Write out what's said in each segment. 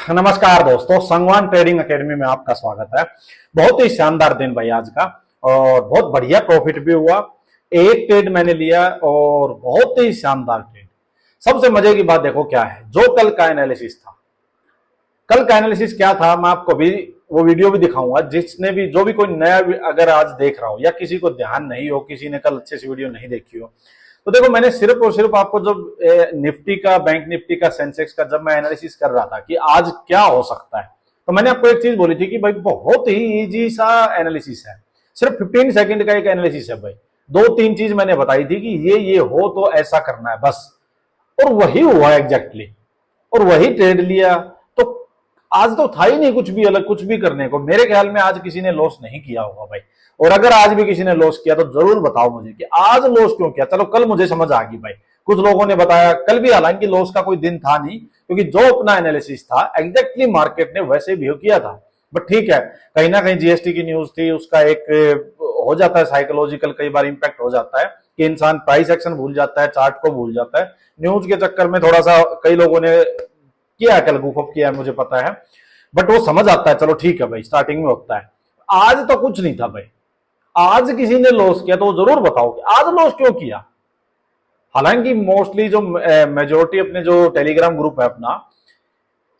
नमस्कार दोस्तों, Sangwan trading academy में आपका स्वागत है। बहुत ही शानदार दिन भाई आज का, और बहुत बढ़िया प्रॉफिट भी हुआ। एक ट्रेड मैंने लिया और बहुत ही शानदार ट्रेड। सबसे मजे की बात देखो क्या है, जो कल का एनालिसिस था, कल का एनालिसिस क्या था, मैं आपको भी वो वीडियो भी दिखाऊंगा। जिसने भी, जो भी कोई नया अगर आज देख रहा हो या किसी को ध्यान नहीं हो, किसी ने कल अच्छे से वीडियो नहीं देखी हो, तो देखो मैंने सिर्फ और सिर्फ आपको जब निफ्टी का, बैंक निफ्टी का, सेंसेक्स का जब मैं एनालिसिस कर रहा था कि आज क्या हो सकता है, तो मैंने आपको एक चीज बोली थी कि भाई बहुत ही इजी सा एनालिसिस है, सिर्फ 15 सेकंड का एक एनालिसिस है भाई। दो तीन चीज मैंने बताई थी कि ये हो तो ऐसा करना है बस, और वही हुआ एग्जैक्टली, और वही ट्रेड लिया। तो आज तो था ही नहीं कुछ भी अलग, कुछ भी करने को। मेरे ख्याल में आज किसी ने लॉस नहीं किया होगा भाई, और अगर आज भी किसी ने लॉस किया तो जरूर बताओ मुझे कि आज लॉस क्यों किया। चलो कल मुझे समझ आ गई भाई, कुछ लोगों ने बताया कल भी, हालांकि लॉस का कोई दिन था नहीं, क्योंकि जो अपना एनालिसिस था एग्जैक्टली मार्केट ने वैसे बिहेव किया था। बट ठीक है, कहीं ना कहीं जीएसटी की न्यूज थी, उसका एक हो जाता है साइकोलॉजिकल, कई बार इंपैक्ट हो जाता है कि इंसान प्राइस एक्शन भूल जाता है, चार्ट को भूल जाता है। न्यूज के चक्कर में थोड़ा सा कई लोगों ने किया, कल गुफअप किया है, मुझे पता है, बट वो समझ आता है। चलो ठीक है भाई, स्टार्टिंग में होता है। आज तो कुछ नहीं था भाई, आज किसी ने लॉस किया तो जरूर बताओ कि आज लॉस क्यों किया। हालांकि मोस्टली जो मेजोरिटी अपने जो टेलीग्राम ग्रुप है अपना,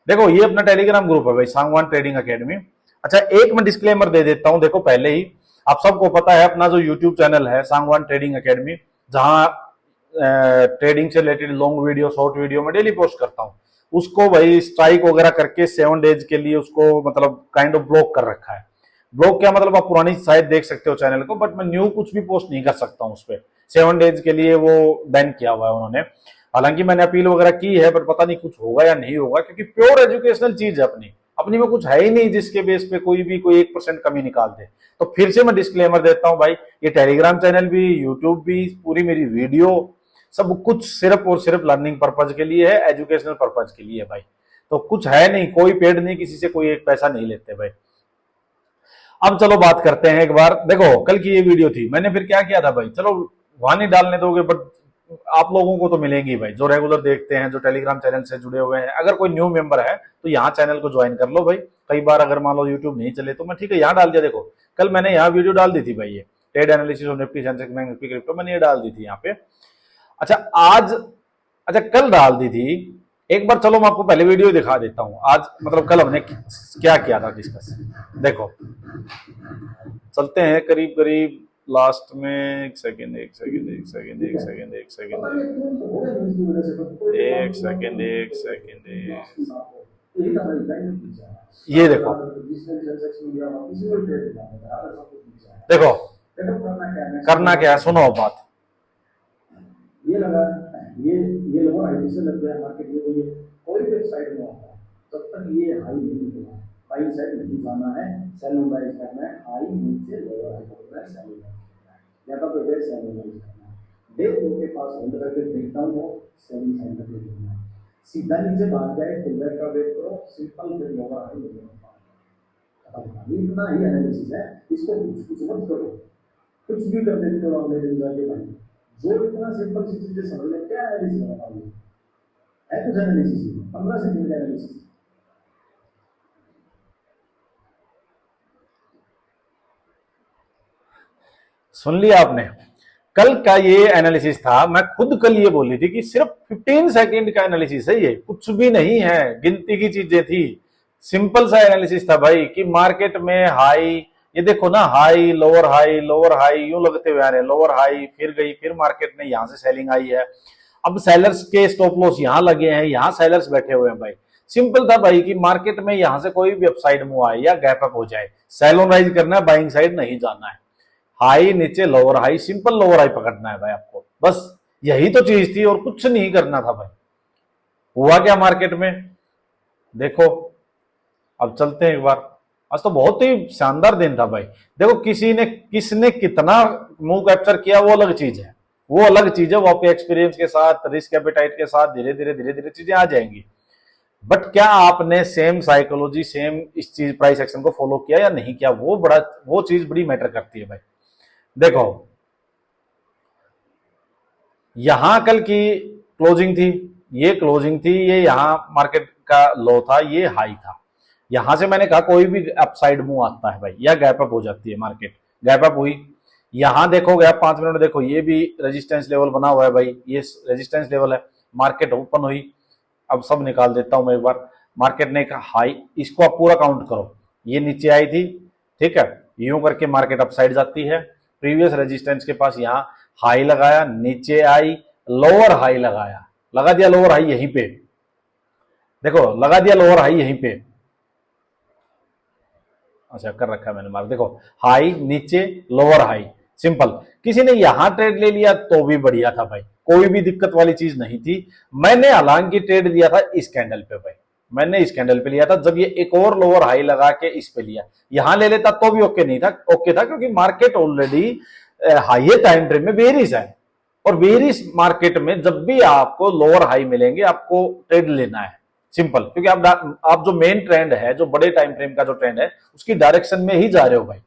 देखो ये अपना टेलीग्राम ग्रुप है भाई, सांगवान ट्रेडिंग एकेडमी। अच्छा, एक मैं डिस्क्लेमर दे देता हूं, देखो पहले ही आप सबको पता है अपना जो यूट्यूब चैनल है सांगवान ट्रेडिंग एकेडमी, जहां ट्रेडिंग से related long video, short video में डेली पोस्ट करता हूं, उसको भाई स्ट्राइक वगैरह करके 7 डेज के लिए उसको मतलब काइंड ऑफ ब्लॉक कर रखा है। ब्लॉक क्या मतलब, आप पुरानी शायद देख सकते हो चैनल को, बट मैं न्यू कुछ भी पोस्ट नहीं कर सकता हूं उस पर। 7 डेज के लिए वो बैन किया हुआ है उन्होंने। हालांकि मैंने अपील वगैरह की है, बट पता नहीं कुछ होगा या नहीं होगा, क्योंकि प्योर एजुकेशनल चीज है अपनी, अपनी में कुछ है ही नहीं जिसके बेस पे कोई भी कोई 1% कमी निकाल दे। तो फिर से मैं डिस्क्लेमर देता हूं भाई, ये टेलीग्राम चैनल भी, यूट्यूब भी, पूरी मेरी वीडियो, सब कुछ सिर्फ और सिर्फ लर्निंग पर्पज के लिए है, एजुकेशनल पर्पज के लिए भाई। तो कुछ है नहीं, कोई पेड नहीं, किसी से कोई एक पैसा नहीं लेते भाई। अब चलो बात करते हैं एक बार। देखो कल की ये वीडियो थी, मैंने फिर क्या किया था भाई, चलो वहां नहीं डालने दोगे, बट आप लोगों को तो मिलेंगी भाई, जो रेगुलर देखते हैं, जो टेलीग्राम चैनल से जुड़े हुए हैं। अगर कोई न्यू मेंबर है तो यहाँ चैनल को ज्वाइन कर लो भाई। कई बार अगर मान लो यूट्यूब नहीं चले तो मैं ठीक है यहाँ डाल दिया। देखो कल मैंने यहाँ वीडियो डाल दी थी भाई, ये trade analysis of Nifty, Sensex, bank Nifty, crypto, मैंने ये डाल दी थी यहाँ पे। अच्छा आज, अच्छा कल डाल दी थी। एक बार चलो मैं आपको पहले वीडियो दिखा देता हूँ आज, मतलब कल हमने क्या किया था डिस्कस। देखो चलते हैं करीब करीब लास्ट में, एक सेकेंड एक सेकेंड एक सेकेंड एक सेकेंड एक सेकेंड एक सेकेंड एक सेकेंड, ये देखो, देखो करना क्या है, सुनो बात। ये लगा, ये लोगों हाई से लग गया मार्केट में, ये कोई भी साइड में होता है तब तक ये हाई नहीं निकला, बाई साइड नहीं जाना है, सेल बाई करना है, हाई नीचे लोअर हाई करना है, सेल यहाँ पर डेट सेल करना है, डेट के पास होल्ड करके देखता हूँ वो सेलिंग साइड में देखना है, सीधा नीचे भाग जाए फिल्डर का वेट करो, सिंपल फिर लोअर हाई लेना। इतना ही एनालिसिस है, इसको कुछ मत करो, कुछ भी कर देते हो अगले दिन जाके भाई। जो इतना सिंपल सी चीजें समझ ले, क्या एनालिसिस बताओ है, कुछ एनालिसिस 15 सेकंड का एनालिसिस। सुन लिया आपने, कल का ये एनालिसिस था। मैं खुद कल ये बोली थी कि सिर्फ 15 सेकंड का एनालिसिस है, ये कुछ भी नहीं है, गिनती की चीजें थी। सिंपल सा एनालिसिस था भाई कि मार्केट में हाई, ये देखो ना, high lower high lower high यूं लगते हुए आ रहे हैं, लोअर हाई फिर गई, फिर मार्केट में यहां से सेलिंग आई है। अब सेलर्स के स्टॉप लॉस यहां लगे हैं, यहां सेलर्स बैठे हुए हैं भाई। सिंपल था भाई कि मार्केट में यहां से कोई भी अपसाइड मूव आए या गैप अप हो जाए, सेल ऑन राइज करना है, बाइंग साइड नहीं जाना है। हाई नीचे lower high, simple lower high पकड़ना है भाई आपको, बस यही तो चीज थी और कुछ नहीं करना था भाई। हुआ क्या मार्केट में देखो। अब चलते हैं एक बार, आज तो बहुत ही शानदार दिन था भाई। देखो किसने कितना मूव कैप्चर किया वो अलग चीज है, वो अलग चीज है, वो आपके एक्सपीरियंस के साथ, रिस्क एपेटाइट के साथ धीरे धीरे चीजें आ जाएंगी। बट क्या आपने सेम साइकोलॉजी, सेम इस चीज प्राइस एक्शन को फॉलो किया या नहीं किया, वो चीज बड़ी मैटर करती है भाई। देखो यहां कल की क्लोजिंग थी, ये क्लोजिंग थी, ये यहां मार्केट का लो था, ये हाई था। यहां से मैंने कहा कोई भी अपसाइड मूव आता है भाई या गैप अप हो जाती है मार्केट, गैप अप हुई। यहां देखोगे आप 5 मिनट देखो, ये भी रेजिस्टेंस लेवल बना हुआ है भाई, ये रेजिस्टेंस लेवल है। मार्केट ओपन हुई, अब सब निकाल देता हूं मैं एक बार। मार्केट ने कहा हाई, इसको आप पूरा काउंट करो, ये नीचे आई थी, ठीक है, यूं करके मार्केट अपसाइड जाती है। प्रीवियस रेजिस्टेंस के पास यहां हाई लगाया, नीचे आई, लोअर हाई लगाया, लगा दिया लोअर हाई यहीं पे, देखो लगा दिया लोअर हाई यहीं पे, अच्छा कर रखा है मैंने मार्क, देखो हाई नीचे लोअर हाई, सिंपल। किसी ने यहां ट्रेड ले लिया तो भी बढ़िया था भाई, कोई भी दिक्कत वाली चीज नहीं थी। मैंने हालांकि ट्रेड लिया था इस कैंडल पे भाई, मैंने इस कैंडल पे लिया था, जब ये एक और लोअर हाई लगा के इस पे लिया। यहां ले लेता तो भी ओके नहीं था, ओके था, क्योंकि market already high time frame में बेरिश है, और बेरिश मार्केट में जब भी आपको लोअर हाई मिलेंगे आपको ट्रेड लेना है, सिंपल। क्योंकि आप जो मेन ट्रेंड है, जो बड़े टाइम फ्रेम का जो ट्रेंड है, उसकी डायरेक्शन में ही जा रहे हो भाई,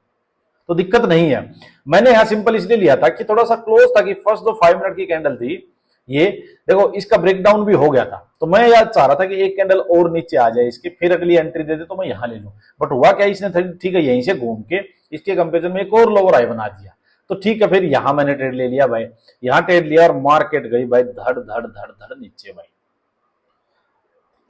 तो दिक्कत नहीं है। मैंने यहां सिंपल इसलिए लिया था कि थोड़ा सा क्लोज था, कि फर्स्ट जो 5 मिनट की कैंडल थी ये देखो, इसका ब्रेकडाउन भी हो गया था, तो मैं यार चाह रहा था कि एक कैंडल और नीचे आ जाए इसकी, फिर अगली एंट्री दे दे तो मैं यहां ले लूं। बट हुआ क्या, इसने ठीक है यहीं से घूम के इसके कंपेरिजन में एक और लोअर हाई बना दिया, तो ठीक है, फिर यहां मैंने ट्रेड ले लिया भाई। यहां ट्रेड लिया और मार्केट गई भाई धड़ धड़ धड़ धड़ नीचे भाई,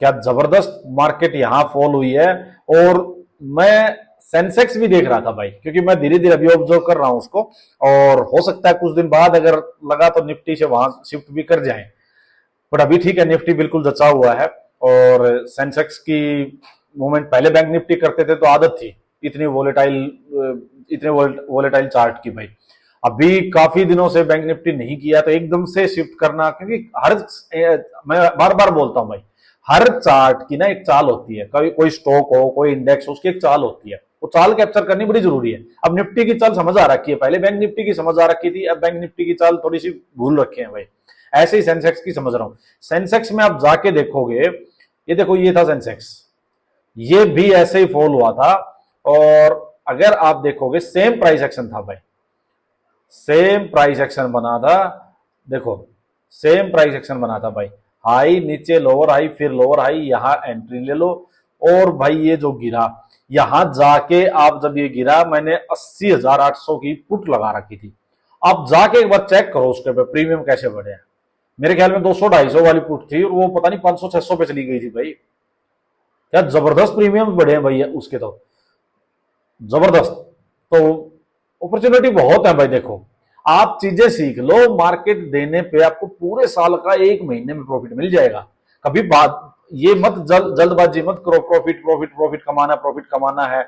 क्या जबरदस्त मार्केट यहां फॉल हुई है। और मैं सेंसेक्स भी देख रहा था भाई, क्योंकि मैं धीरे धीरे अभी ऑब्जर्व कर रहा हूं उसको, और हो सकता है कुछ दिन बाद अगर लगा तो निफ्टी से वहां शिफ्ट भी कर जाए, बट अभी ठीक है, निफ्टी बिल्कुल जचा हुआ है। और सेंसेक्स की मूवमेंट पहले बैंक निफ्टी करते थे तो आदत थी इतनी वोलेटाइल चार्ट की भाई, अभी काफी दिनों से बैंक निफ्टी नहीं किया, तो एकदम से शिफ्ट करना, क्योंकि मैं बार बार बोलता हूं भाई, हर चार्ट की ना एक चाल होती है, कोई स्टॉक हो, कोई इंडेक्स हो, उसकी एक चाल होती है, वो चाल कैप्चर करनी बड़ी जरूरी है। अब निफ्टी की चाल समझ आ रखी है, पहले बैंक निफ्टी की समझ आ रखी थी, अब बैंक निफ्टी की चाल थोड़ी सी भूल रखे हैं भाई। ऐसे ही सेंसेक्स की समझ रहा हूं। सेंसेक्स में आप जाके देखोगे, ये देखो ये था सेंसेक्स, ये भी ऐसे ही फॉल हुआ था, और अगर आप देखोगे सेम प्राइस एक्शन था भाई, सेम प्राइस एक्शन बना था, देखो सेम प्राइस एक्शन बना था भाई, हाई नीचे लोअर हाई, फिर लोअर हाई, यहां एंट्री ले लो, और भाई ये जो गिरा यहां जाके, आप जब ये गिरा मैंने 80,800 की पुट लगा रखी थी, आप जाके एक बार चेक करो उसके पे प्रीमियम कैसे बढ़े हैं। मेरे ख्याल में 200-250 वाली पुट थी, और वो पता नहीं 500-600 पे चली गई थी भाई, क्या जबरदस्त प्रीमियम बढ़े हैं भाई उसके, तो जबरदस्त। तो अपॉर्चुनिटी बहुत है भाई, देखो आप चीजें सीख लो, मार्केट देने पे आपको पूरे साल का 1 महीने में प्रॉफिट मिल जाएगा। कभी बात ये मत जल्दबाजी मत करो, प्रॉफिट प्रॉफिट प्रॉफिट कमाना है,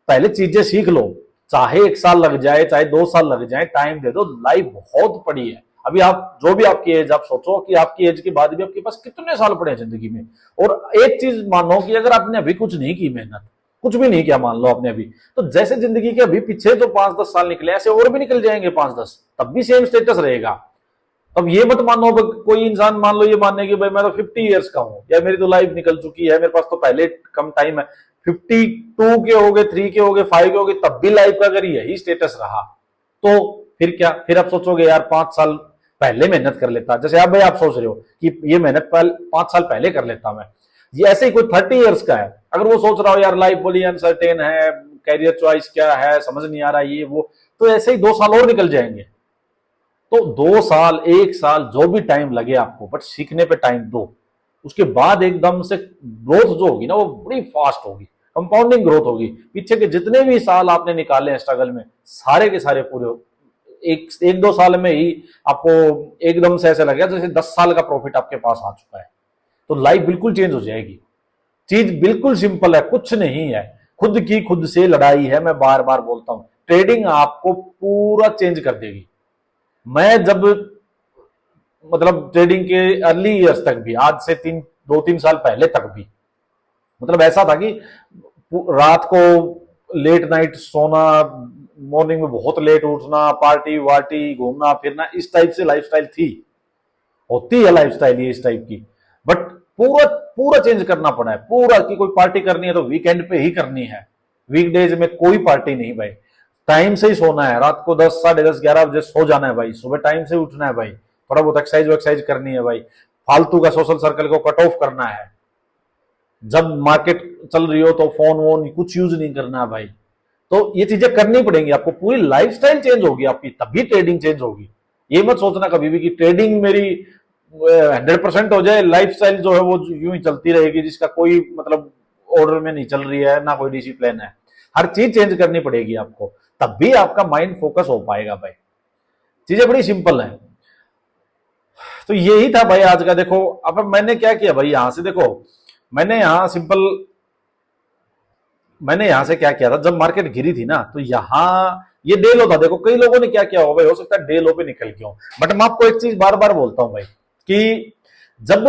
पहले चीजें सीख लो, चाहे 1 साल लग जाए चाहे 2 साल लग जाए, टाइम दे दो, लाइफ बहुत पड़ी है। अभी आप जो भी आपकी एज, आप सोचो कि आपकी एज के बाद भी आपके पास कितने साल पड़े हैं जिंदगी में। और एक चीज मानो कि अगर आपने अभी कुछ नहीं की मेहनत, कुछ भी नहीं किया मान लो आपने अभी, तो जैसे जिंदगी के अभी पीछे जो 5-10 साल निकले, ऐसे और भी निकल जाएंगे 5-10, तब भी सेम स्टेटस रहेगा। अब ये मत मानो कोई इंसान मान लो ये मानने की भाई मैं तो 50 ईयर्स का हूं, या मेरी तो लाइफ निकल चुकी है, मेरे पास तो पहले कम टाइम है, 52 के हो गए, 3 के हो गए, 5 के हो गए, तब भी लाइफ का अगर यही स्टेटस रहा तो फिर क्या, फिर आप सोचोगे यार 5 साल पहले मेहनत कर लेता, जैसे आप भाई आप सोच रहे हो कि ये मेहनत 5 साल पहले कर लेता मैं, ये ऐसे ही कोई 30 ईयर्स का है, अगर वो सोच रहा हो यार लाइफ बड़ी अनसर्टेन है, कैरियर चॉइस क्या है समझ नहीं आ रहा ये वो, तो ऐसे ही 2 साल और निकल जाएंगे। तो 2 साल 1 साल जो भी टाइम लगे आपको, बट सीखने पे टाइम दो, उसके बाद एकदम से ग्रोथ जो होगी ना वो बड़ी फास्ट होगी, कंपाउंडिंग ग्रोथ होगी। पीछे के जितने भी साल आपने निकाले हैं स्ट्रगल में, सारे के सारे पूरे 1-2 साल में ही आपको एकदम से ऐसा लगेगा जैसे 10 साल का प्रॉफिट आपके पास आ चुका है। तो लाइफ बिल्कुल चेंज हो जाएगी। चीज बिल्कुल सिंपल है, कुछ नहीं है, खुद की खुद से लड़ाई है। मैं बार बार बोलता हूं, ट्रेडिंग आपको पूरा चेंज कर देगी। मैं जब मतलब ट्रेडिंग के अर्ली ईयर्स तक भी, आज से 2-3 साल पहले तक भी, मतलब ऐसा था कि रात को लेट नाइट सोना, मॉर्निंग में बहुत लेट उठना, पार्टी वार्टी, घूमना फिरना, इस टाइप से लाइफस्टाइल थी, होती है लाइफस्टाइल ये इस टाइप की। बट पूरा पूरा चेंज करना पड़ा है, पूरा कि कोई पार्टी करनी है तो वीकेंड पे ही करनी है, वीकडेज में कोई पार्टी नहीं भाई। टाइम से ही सोना है, रात को 10, 10:30, 11 बजे सो जाना है भाई, सुबह टाइम से उठना है भाई, थोड़ा बहुत एक्सरसाइज करनी है भाई, फालतू का सोशल सर्कल को कट ऑफ करना है। जब मार्केट चल रही हो तो फोन वोन कुछ यूज नहीं करना है भाई। तो ये चीजें करनी पड़ेंगी आपको, पूरी लाइफस्टाइल चेंज होगी आपकी, तभी ट्रेडिंग चेंज होगी। ये मत सोचना कभी भी कि ट्रेडिंग मेरी 100% हो जाए, लाइफस्टाइल जो है वो यूं ही चलती रहेगी, जिसका कोई मतलब ऑर्डर में नहीं चल रही है, ना कोई डिसिप्लिन है। हर चीज चेंज करनी पड़ेगी आपको, तब भी आपका माइंड फोकस हो पाएगा भाई। चीजें बड़ी सिंपल है। तो यही था भाई आज का। देखो अब मैंने क्या किया भाई, यहां से देखो, मैंने यहां सिंपल, मैंने यहां से क्या किया था, जब मार्केट गिरी थी ना, तो यहां ये डे लो था। देखो कई लोगों ने क्या किया होगा भाई, हो सकता है डे लो पे निकल गया हूं, बट मैं आपको एक चीज बार बार बोलता हूं भाई, कि जब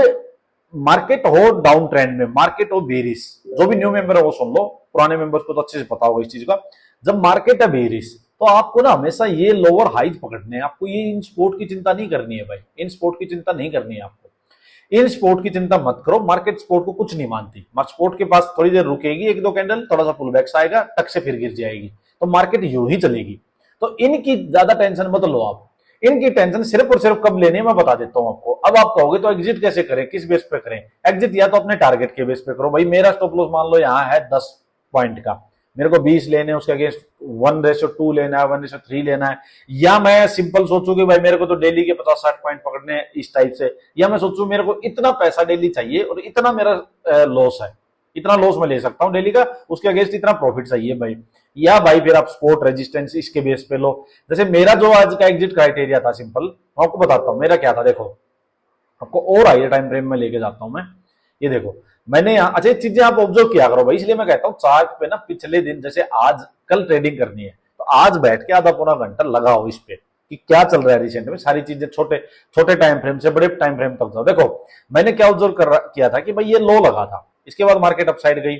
मार्केट हो डाउन ट्रेंड में, मार्केट हो बेरिश, जो भी न्यू मेंबर है वो सुन लो, पुराने मेंबर्स को तो अच्छे से पता होगा इस चीज का। जब मार्केट है बेरिश, तो आपको ना हमेशा ये लोअर हाइज पकड़ने हैं, आपको ये इन स्पोर्ट की चिंता नहीं करनी है भाई, इन स्पोर्ट की चिंता नहीं करनी है आपको, इन स्पोर्ट की चिंता मत करो। मार्केट स्पोर्ट को कुछ नहीं मानती, स्पोर्ट के पास थोड़ी देर रुकेगी, एक दो कैंडल, थोड़ा सा पुल बैक्स आएगा, टक से फिर गिर जाएगी, तो मार्केट यूं ही चलेगी। तो इनकी ज्यादा टेंशन मत लो आप, इनकी टेंशन सिर्फ और सिर्फ कब लेनी है मैं बता देता हूं आपको। अब आप कहोगे तो एग्जिट कैसे करें, किस बेस पे करें एग्जिट? या तो अपने टारगेट के बेस पे करो भाई। मेरा स्टॉप लॉस मान लो यहाँ है 10 पॉइंट का, मेरे को 20 लेने, उसके अगेंस्ट 1:2 लेना है, 1:3 लेना है। या मैं सिंपल सोचूं कि भाई मेरे को तो डेली के 50-60 पॉइंट पकड़ने हैं इस टाइप से, या मैं सोचूं मेरे को इतना पैसा डेली चाहिए और इतना मेरा लॉस है, इतना लॉस मैं ले सकता हूं डेली का, उसके अगेंस्ट इतना प्रॉफिट चाहिए भाई। या भाई फिर आप सपोर्ट रेजिस्टेंस इसके बेस पे लो। जैसे मेरा जो आज का एग्जिट क्राइटेरिया था सिंपल, मैं आपको बताता हूं मेरा क्या था। देखो आपको और हायर टाइम फ्रेम में लेके जाता हूं मैं। ये देखो मैंने यहाँ, अच्छा चीजें आप ऑब्जर्व किया करो भाई, इसलिए मैं कहता हूँ चार्ट पे ना पिछले दिन, जैसे आज कल ट्रेडिंग करनी है तो आज बैठ के आधा पौना घंटा लगाओ इस पे कि क्या चल रहा है रिसेंट में, सारी चीजें छोटे छोटे टाइम फ्रेम से बड़े टाइम फ्रेम तक जाओ। देखो मैंने क्या ऑब्जर्व किया था कि भाई ये लो लगा था, इसके बाद मार्केट अपसाइड गई,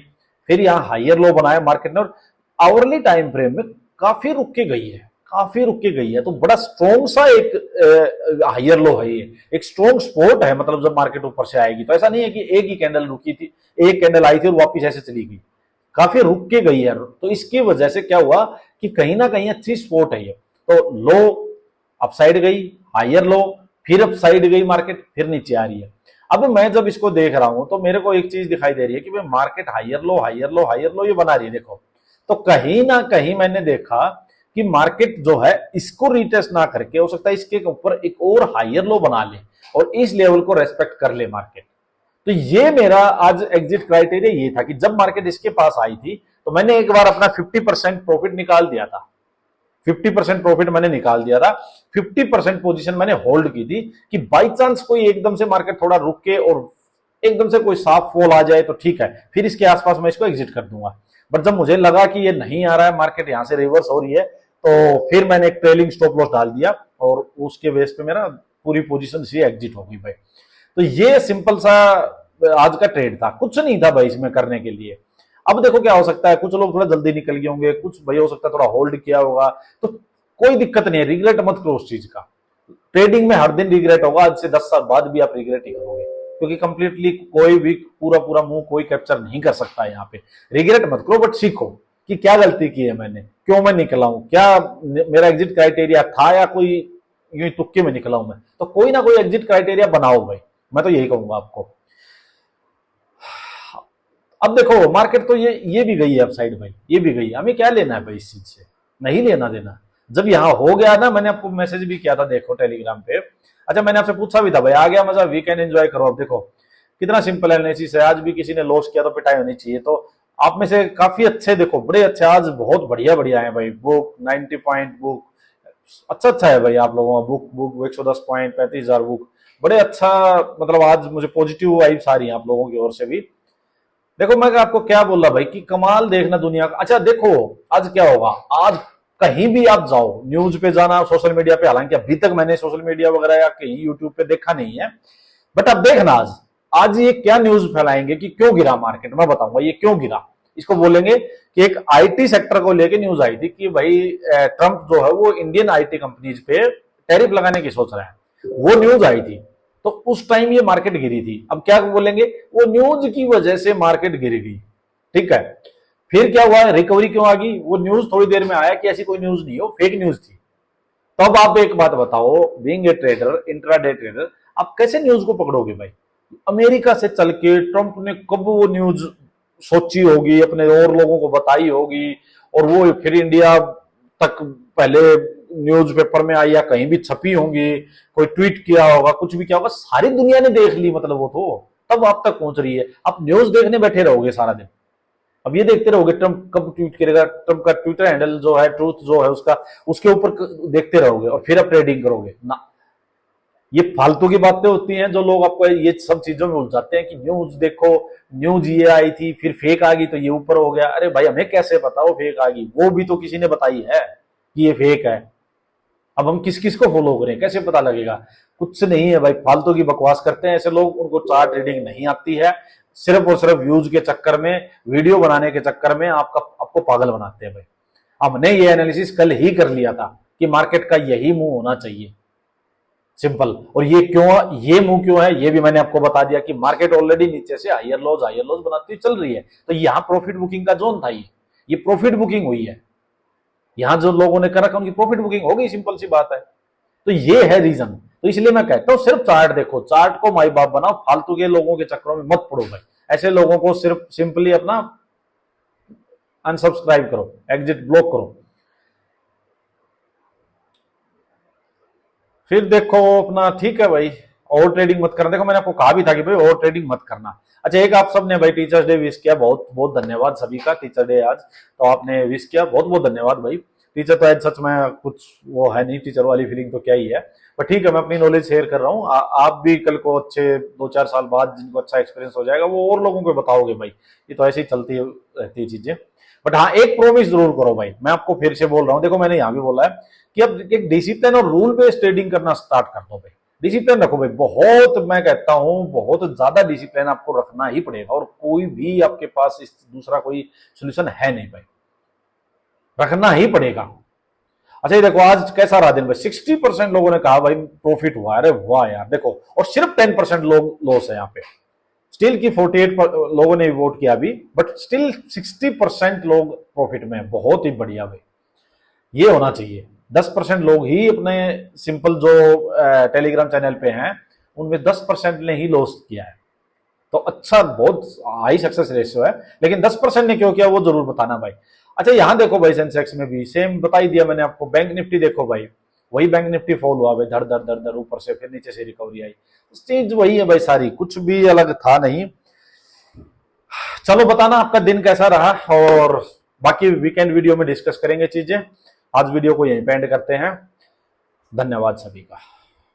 फिर यहाँ हायर लो बनाया मार्केट ने, और आवरली टाइम फ्रेम में काफी रुक के गई है, काफी रुक के गई है। तो बड़ा स्ट्रॉन्ग सा एक हायर लो है, ये एक स्ट्रॉन्ग सपोर्ट है। मतलब जब मार्केट ऊपर से आएगी तो ऐसा नहीं है कि एक ही कैंडल रुकी थी, एक कैंडल आई थी और वापस ऐसे चली गई, काफी रुक के गई है। तो इसकी वजह से क्या हुआ कि कहीं ना कहीं अच्छी सपोर्ट है ये। तो लो अपसाइड गई, हायर लो, फिर अपसाइड गई मार्केट, फिर नीचे आ रही है। अब मैं जब इसको देख रहा हूं तो मेरे को एक चीज दिखाई दे रही है कि भाई market higher low higher low higher low ये बना रही है। देखो तो कहीं ना कहीं मैंने देखा कि मार्केट जो है इसको रिटेस्ट ना करके, हो सकता है इसके ऊपर एक और हायर लो बना ले और इस लेवल को रेस्पेक्ट कर ले मार्केट। तो ये मेरा आज एग्जिट क्राइटेरिया ये था कि जब मार्केट इसके पास आई थी तो मैंने एक बार अपना 50% प्रॉफिट निकाल दिया था, 50% प्रॉफिट मैंने निकाल दिया था, 50% पोजीशन मैंने होल्ड की थी कि बाई चांस कोई एकदम से मार्केट थोड़ा रुक के और एकदम से कोई साफ फॉल आ जाए तो ठीक है, फिर इसके आसपास मैं इसको एग्जिट कर दूंगा। बट जब मुझे लगा कि ये नहीं आ रहा है, मार्केट यहां से रिवर्स हो रही है, तो फिर मैंने एक ट्रेलिंग स्टॉप लॉस डाल दिया और उसके बेस पे मेरा पूरी पोजीशन से एग्जिट हो गई भाई। तो ये सिंपल सा आज का ट्रेड था, कुछ नहीं था भाई इसमें करने के लिए। अब देखो क्या हो सकता है, कुछ लोग थोड़ा जल्दी निकल गए होंगे, कुछ भाई हो सकता है थोड़ा होल्ड किया होगा, तो कोई दिक्कत नहीं है, रिग्रेट मत करो उस चीज का। ट्रेडिंग में हर दिन रिग्रेट होगा, आज से 10 साल बाद भी आप रिग्रेट ही करोगे, क्योंकि कंप्लीटली कोई भी पूरा पूरा मूव कोई कैप्चर नहीं कर सकता है यहाँ पे। रिग्रेट मत करो, बट सीखो कि क्या गलती की है मैंने, क्यों मैं निकला हूं, क्या मेरा एग्जिट क्राइटेरिया था या कोई यूं तुक्के में निकला हूं मैं। तो कोई ना कोई एग्जिट क्राइटेरिया बनाओ भाई, मैं तो यही कहूंगा आपको। अब देखो मार्केट तो ये भी गई है अपसाइड भाई, ये भी गई है, हमें क्या लेना है भाई इस चीज से, नहीं लेना देना। जब यहां हो गया ना, मैंने आपको मैसेज भी किया था देखो टेलीग्राम पे, अच्छा मैंने आपसे पूछा भी था भाई आ गया मजा, वीकेंड एंजॉय करो। अब देखो कितना सिंपल एनालिसिस है, आज भी किसी ने लॉस किया तो पिटाई होनी चाहिए। तो आप में से काफी अच्छे, देखो बड़े अच्छे आज बहुत बढ़िया बढ़िया है भाई, बुक 90 पॉइंट बुक, अच्छा है भाई आप लोगों का बुक बुक 110 पॉइंट 35,000 बुक, बड़े अच्छा। मतलब आज मुझे पॉजिटिव वाइब्स आ रही है आप लोगों की ओर से भी। देखो मैं आपको क्या बोल रहा भाई कि कमाल देखना दुनिया का। अच्छा देखो आज क्या होगा, आज कहीं भी आप जाओ, न्यूज पे जाना, सोशल मीडिया पे, हालांकि अभी तक मैंने सोशल मीडिया वगैरह या कहीं यूट्यूब पे देखा नहीं है, बट अब देखना आज आज ये क्या न्यूज फैलाएंगे कि क्यों गिरा मार्केट, मैं बताऊंगा ये क्यों गिरा। इसको बोलेंगे कि एक आईटी सेक्टर को लेकर न्यूज आई थी कि भाई ट्रंप जो है वो इंडियन आईटी कंपनीज पे टैरिफ लगाने की सोच रहा है, वो न्यूज आई थी। तो उस टाइम ये मार्केट गिरी थी। अब क्या बोलेंगे, वो न्यूज की वजह से मार्केट गिर गई, ठीक है। फिर क्या हुआ, रिकवरी क्यों आ गई, वो न्यूज थोड़ी देर में आया कि ऐसी कोई न्यूज नहीं हो, फेक न्यूज थी। तो अब आप एक बात बताओ, being a trader, intraday trader, आप कैसे न्यूज को पकड़ोगे भाई। अमेरिका से चल के ट्रंप ने कब वो न्यूज सोची होगी, अपने और लोगों को बताई होगी, और वो फिर इंडिया तक पहले न्यूज़पेपर में आई या कहीं भी छपी होंगी, कोई ट्वीट किया होगा, कुछ भी किया होगा, सारी दुनिया ने देख ली, मतलब वो तो तब आप तक पहुंच रही है। आप न्यूज देखने बैठे रहोगे सारा दिन, अब ये देखते रहोगे ट्रंप कब ट्वीट करेगा, ट्रंप का ट्विटर हैंडल जो है, ट्रूथ जो है उसका, उसके ऊपर देखते रहोगे और फिर आप ट्रेडिंग करोगे ना। ये फालतू की बातें होती हैं जो लोग आपको ये सब चीजों में उलझाते हैं कि न्यूज देखो, न्यूज ये आई थी फिर फेक आ गई तो ये ऊपर हो गया। अरे भाई हमें कैसे पता वो फेक आ गई, वो भी तो किसी ने बताई है कि ये फेक है। अब हम किस किस को फॉलो करें, कैसे पता लगेगा? कुछ नहीं है भाई, फालतू की बकवास करते हैं ऐसे लोग, उनको चार्ट रीडिंग नहीं आती है, सिर्फ और सिर्फ व्यूज के चक्कर में, वीडियो बनाने के चक्कर में आपको पागल बनाते हैं भाई। हमने ये एनालिसिस कल ही कर लिया था कि मार्केट का यही मूव होना चाहिए, सिंपल। और ये क्यों, ये मूव क्यों है, ये भी मैंने आपको बता दिया कि मार्केट ऑलरेडी नीचे से हायर लोज बनाती चल रही है, तो यहां प्रॉफिट बुकिंग का जोन था, ये प्रॉफिट बुकिंग हुई है। यहां जो लोगों ने कर रखा उनकी प्रॉफिट बुकिंग हो गई, सिंपल सी बात है। तो ये है रीजन। तो इसलिए मैं कहता हूं सिर्फ चार्ट देखो, चार्ट को माई बाप बनाओ, फालतू के लोगों के चक्करों में मत पड़ो भाई। ऐसे लोगों को सिर्फ सिंपली अपना अनसब्सक्राइब करो, एग्जिट ब्लॉक करो। फिर देखो अपना, ठीक है भाई, ओवर ट्रेडिंग मत करना। देखो मैंने आपको कहा भी था कि भाई ओवर ट्रेडिंग मत करना। अच्छा, एक आप सबने भाई टीचर्स डे विश किया, बहुत बहुत धन्यवाद सभी का। टीचर डे आज तो आपने विश किया, बहुत बहुत धन्यवाद भाई। टीचर तो आज सच में कुछ वो है नहीं, टीचर वाली फीलिंग तो क्या ही है, पर ठीक है, मैं अपनी नॉलेज शेयर कर रहा हूँ। आप भी कल को अच्छे 2-4 साल बाद जिनको अच्छा एक्सपीरियंस हो जाएगा वो और लोगों को बताओगे भाई। ये तो ऐसे ही चलती रहती है चीजें। बट हाँ, एक प्रोमिस जरूर करो भाई, मैं आपको फिर से बोल रहा हूँ, देखो मैंने यहाँ भी बोला है कि अब एक डिसिप्लिन और रूल बेस्ड ट्रेडिंग करना स्टार्ट कर दो भाई। डिसिप्लिन रखो भाई, बहुत, मैं कहता हूं बहुत ज्यादा डिसिप्लिन आपको रखना ही पड़ेगा, और कोई भी आपके पास इस दूसरा कोई सोल्यूशन है नहीं भाई, रखना ही पड़ेगा। अच्छा, ये देखो आज कैसा रहा दिन भाई, 60% लोगों ने कहा भाई प्रॉफिट हुआ। अरे वाह यार, देखो, और सिर्फ 10% लोग लॉस है यहाँ पे। स्टिल की 48 लोगों ने वोट किया अभी, बट स्टिल 60% लोग प्रॉफिट में है, बहुत ही बढ़िया भाई। ये होना चाहिए। 10% लोग ही अपने सिंपल जो टेलीग्राम चैनल पे हैं उनमें 10% ने ही लॉस किया है, तो अच्छा, बहुत हाई सक्सेस रेशियो है। लेकिन 10% ने क्यों किया वो जरूर बताना भाई। अच्छा, यहां देखो भाई, सेंसेक्स में भी सेम बता ही दिया मैंने आपको। बैंक निफ्टी देखो भाई, वही बैंक निफ्टी फॉल हुआ भाई, धड़ धड़ धड़ धड़ ऊपर से, फिर नीचे से रिकवरी आई, चीज वही है भाई सारी, कुछ भी अलग था नहीं। चलो बताना आपका दिन कैसा रहा, और बाकी वीकेंड वीडियो में डिस्कस करेंगे चीजें। आज वीडियो को यहीं पे एंड करते हैं। धन्यवाद सभी का।